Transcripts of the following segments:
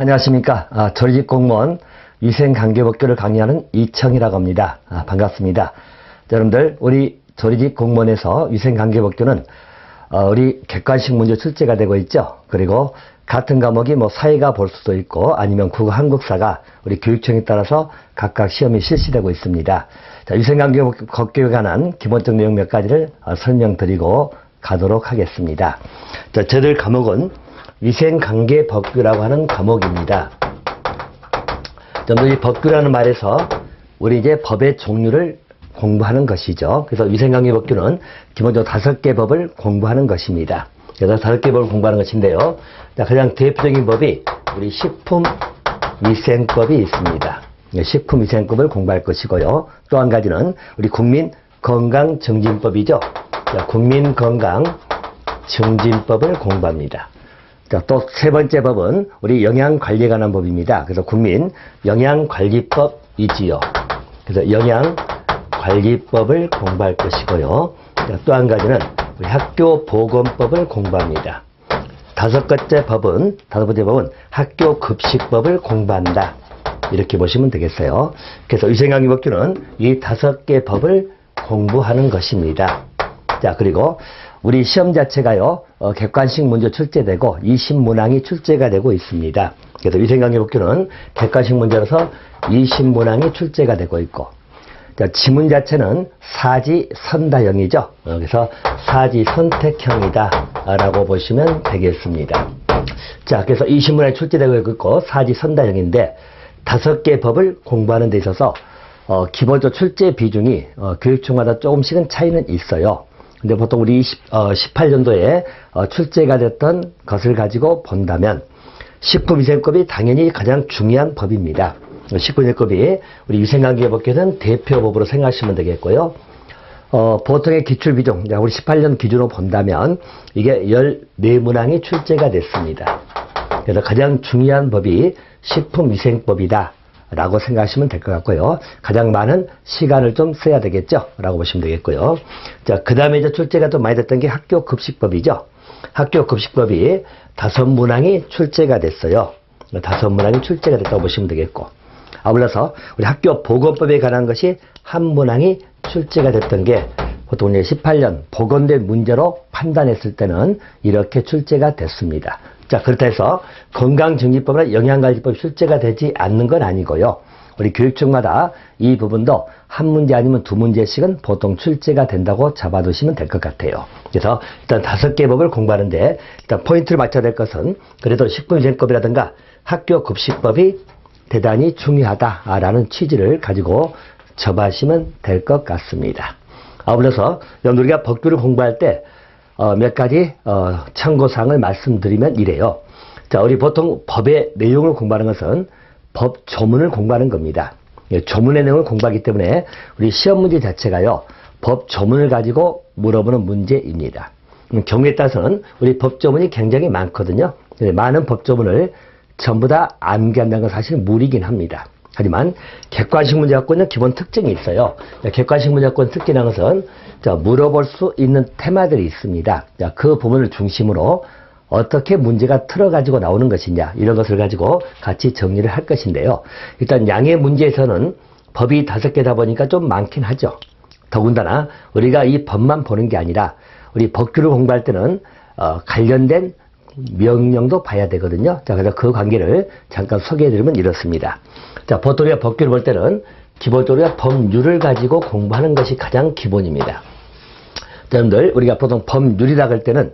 안녕하십니까. 조리직 공무원 위생관계법규를 강의하는 이청이라고 합니다. 반갑습니다. 여러분들, 우리 조리직 공무원에서 위생관계법규는 우리 객관식 문제 출제가 되고 있죠. 그리고 같은 과목이 사회가 볼 수도 있고 아니면 국어 한국사가 우리 교육청에 따라서 각각 시험이 실시되고 있습니다. 자, 위생관계법규에 관한 기본적 내용 몇 가지를 설명드리고 가도록 하겠습니다. 자, 저들 과목은 위생관계법규라고 하는 과목입니다. 이 법규라는 말에서 우리 이제 법의 종류를 공부하는 것이죠. 그래서 위생관계법규는 기본적으로 5개 법을 공부하는 것입니다. 그래서 5개 법을 공부하는 것인데요. 자, 가장 대표적인 법이 우리 식품위생법이 있습니다. 식품위생법을 공부할 것이고요. 또 한 가지는 우리 국민건강증진법이죠. 자, 국민건강증진법을 공부합니다. 자, 또 세 번째 법은 우리 영양관리에 관한 법입니다. 그래서 국민영양관리법이지요. 그래서 영양관리법을 공부할 것이고요. 또 한 가지는 우리 학교보건법을 공부합니다. 다섯 번째 법은 학교급식법을 공부한다. 이렇게 보시면 되겠어요. 그래서 위생관계법규는 이 5개 법을 공부하는 것입니다. 자, 그리고 우리 시험 자체가요, 객관식 문제 출제되고 20문항이 출제가 되고 있습니다. 그래서 위생관계법규는 객관식 문제로서 20문항이 출제가 되고 있고, 자, 지문 자체는 사지선다형이죠. 그래서 사지선택형이다 라고 보시면 되겠습니다. 자, 그래서 20문항이 출제되고 있고 사지선다형인데 5개 법을 공부하는 데 있어서 기본적 출제 비중이 교육청마다 조금씩은 차이는 있어요. 근데 보통 우리 18년도에 출제가 됐던 것을 가지고 본다면 식품위생법이 당연히 가장 중요한 법입니다. 식품위생법이 우리 위생관계법규는 대표법으로 생각하시면 되겠고요. 보통의 기출비중, 우리 18년 기준으로 본다면 이게 14문항이 출제가 됐습니다. 그래서 가장 중요한 법이 식품위생법이다 라고 생각하시면 될 것 같고요. 가장 많은 시간을 좀 써야 되겠죠 라고 보시면 되겠고요. 자, 그 다음에 이제 출제가 좀 많이 됐던 게 학교급식법이죠. 학교급식법이 5문항이 출제가 됐어요. 5문항이 출제가 됐다고 보시면 되겠고, 아울러서 우리 학교보건법에 관한 것이 1문항이 출제가 됐던 게 보통 18년 보건된 문제로 판단했을 때는 이렇게 출제가 됐습니다. 자, 그렇다 해서 건강증진법이나 영양관리법이 출제가 되지 않는 건 아니고요. 우리 교육청마다 이 부분도 1문제 아니면 2문제씩은 보통 출제가 된다고 잡아두시면 될 것 같아요. 그래서 일단 5개 법을 공부하는데 일단 포인트를 맞춰야 될 것은 그래도 식품위생법이라든가 학교급식법이 대단히 중요하다라는 취지를 가지고 접하시면 될 것 같습니다. 아울러서 우리가 법규를 공부할 때 몇 가지 참고사항을 말씀드리면 이래요. 자, 우리 보통 법의 내용을 공부하는 것은 법 조문을 공부하는 겁니다. 조문의 내용을 공부하기 때문에 우리 시험 문제 자체가요, 법 조문을 가지고 물어보는 문제입니다. 경우에 따라서는 우리 법 조문이 굉장히 많거든요. 많은 법 조문을 전부 다 암기한다는 건 사실 무리긴 합니다. 하지만 객관식 문제 갖고 있는 기본 특징이 있어요. 객관식 문제 갖고 있는 특징이라는 것은 물어볼 수 있는 테마들이 있습니다. 그 부분을 중심으로 어떻게 문제가 틀어가지고 나오는 것이냐, 이런 것을 가지고 같이 정리를 할 것인데요. 일단 양의 문제에서는 법이 5개다 보니까 좀 많긴 하죠. 더군다나 우리가 이 법만 보는 게 아니라 우리 법규를 공부할 때는 관련된 명령도 봐야 되거든요. 자, 그래서 그 관계를 잠깐 소개해드리면 이렇습니다. 자, 보통 우리가 법규를 볼 때는 기본적으로 법률을 가지고 공부하는 것이 가장 기본입니다. 여러분들, 우리가 보통 법률이라고 할 때는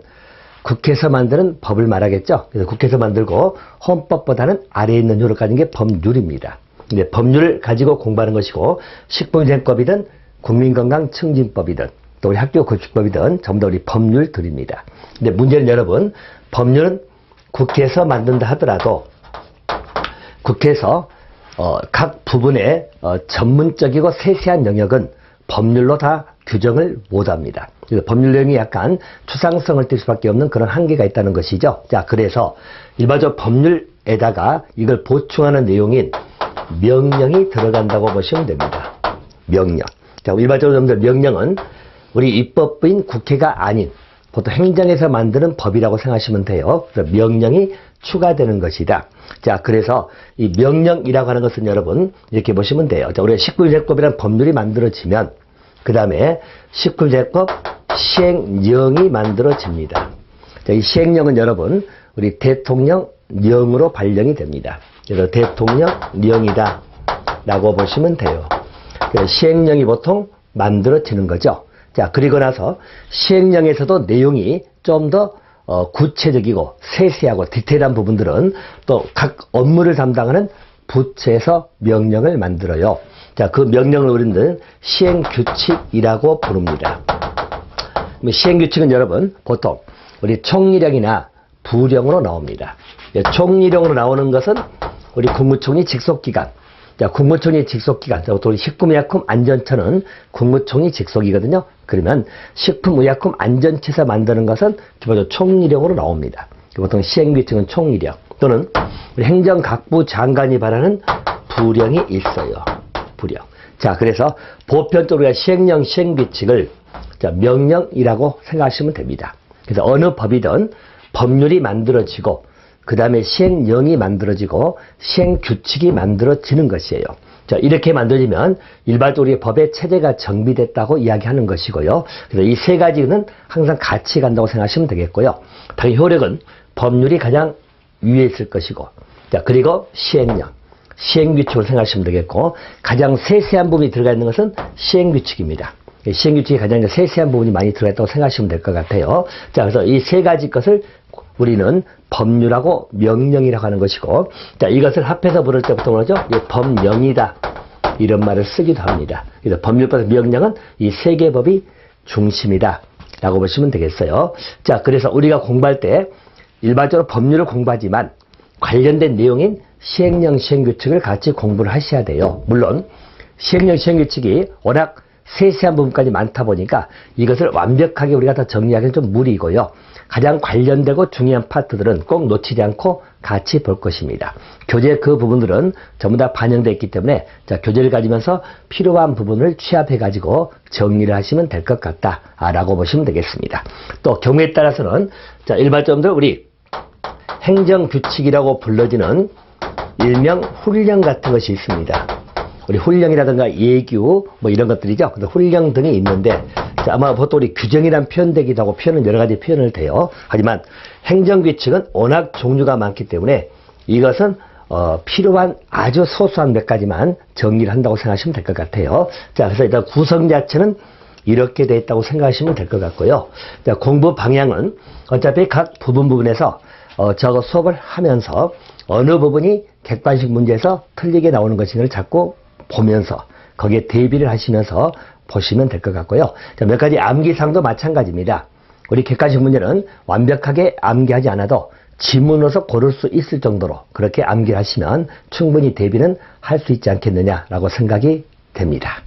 국회에서 만드는 법을 말하겠죠. 그래서 국회에서 만들고 헌법보다는 아래에 있는 율을 가진 게 법률입니다. 근데 법률을 가지고 공부하는 것이고, 식품위생법이든 국민건강증진법이든 또 우리 학교급식법이든 전부 다 우리 법률들입니다. 근데 문제는 여러분, 법률은 국회에서 만든다 하더라도 국회에서 각 부분의 전문적이고 세세한 영역은 법률로 다 규정을 못합니다. 그래서 법률 내용이 약간 추상성을 띌 수밖에 없는 그런 한계가 있다는 것이죠. 자, 그래서 일반적으로 법률에다가 이걸 보충하는 내용인 명령이 들어간다고 보시면 됩니다. 명령. 자, 일반적으로 명령은 우리 입법부인 국회가 아닌 보통 행정에서 만드는 법이라고 생각하시면 돼요. 그래서 명령이 추가되는 것이다. 자, 그래서 이 명령이라고 하는 것은 여러분 이렇게 보시면 돼요. 자, 우리가 19제법이라는 법률이 만들어지면 그 다음에 19제법 시행령이 만들어집니다. 자, 이 시행령은 여러분 우리 대통령령으로 발령이 됩니다. 그래서 대통령령이다 라고 보시면 돼요. 시행령이 보통 만들어지는 거죠. 자, 그리고 나서 시행령에서도 내용이 좀 더 구체적이고 세세하고 디테일한 부분들은 또 각 업무를 담당하는 부처에서 명령을 만들어요. 자, 그 명령을 우리는 시행규칙이라고 부릅니다. 시행규칙은 여러분 보통 우리 총리령이나 부령으로 나옵니다. 총리령으로 나오는 것은 우리 국무총리 직속기관. 자, 국무총리 직속기관. 우리 식품의약품안전처는 국무총리 직속이거든요. 그러면 식품의약품안전처에서 만드는 것은 기본적으로 총리령으로 나옵니다. 보통 시행규칙은 총리령 또는 우리 행정각부 장관이 발하는 부령이 있어요. 부령. 자, 그래서 보편적으로 시행령, 시행규칙을 자, 명령이라고 생각하시면 됩니다. 그래서 어느 법이든 법률이 만들어지고 그 다음에 시행령이 만들어지고 시행규칙이 만들어지는 것이에요. 자, 이렇게 만들어지면 일반적으로 법의 체제가 정비됐다고 이야기하는 것이고요. 그래서 이 세 가지는 항상 같이 간다고 생각하시면 되겠고요. 당연히 효력은 법률이 가장 위에 있을 것이고, 자, 그리고 시행령, 시행규칙으로 생각하시면 되겠고, 가장 세세한 부분이 들어가 있는 것은 시행규칙입니다. 시행규칙이 가장 세세한 부분이 많이 들어가 있다고 생각하시면 될 것 같아요. 자, 그래서 이 세 가지 것을 우리는 법률하고 명령이라고 하는 것이고, 자, 이것을 합해서 부를 때부터 뭐죠? 법령이다. 이런 말을 쓰기도 합니다. 그래서 법률과 명령은 이 세 개 법이 중심이다. 라고 보시면 되겠어요. 자, 그래서 우리가 공부할 때 일반적으로 법률을 공부하지만 관련된 내용인 시행령, 시행규칙을 같이 공부를 하셔야 돼요. 물론 시행령, 시행규칙이 워낙 세세한 부분까지 많다 보니까 이것을 완벽하게 우리가 다 정리하기는 좀 무리고요. 가장 관련되고 중요한 파트들은 꼭 놓치지 않고 같이 볼 것입니다. 교재 그 부분들은 전부 다 반영되어 있기 때문에 자, 교재를 가지면서 필요한 부분을 취합해 가지고 정리를 하시면 될 것 같다라고 보시면 되겠습니다. 또 경우에 따라서는 자, 일반적으로 우리 행정규칙이라고 불러지는 일명 훈령 같은 것이 있습니다. 우리 훈령이라든가 예규 뭐 이런 것들이죠. 근데 훈령 등이 있는데 자, 아마 보통 우리 규정이란 표현되기도 하고 표현은 여러 가지 표현을 돼요. 하지만 행정규칙은 워낙 종류가 많기 때문에 이것은 필요한 아주 소소한 몇 가지만 정리를 한다고 생각하시면 될 것 같아요. 자, 그래서 일단 구성 자체는 이렇게 되어 있다고 생각하시면 될 것 같고요. 자, 공부 방향은 어차피 각 부분에서 저거 수업을 하면서 어느 부분이 객관식 문제에서 틀리게 나오는 것인지를 자꾸 보면서 거기에 대비를 하시면서 보시면 될 것 같고요. 자, 몇 가지 암기사항도 마찬가지입니다. 우리 객관식 문제는 완벽하게 암기하지 않아도 지문으로서 고를 수 있을 정도로 그렇게 암기를 하시면 충분히 대비는 할 수 있지 않겠느냐라고 생각이 됩니다.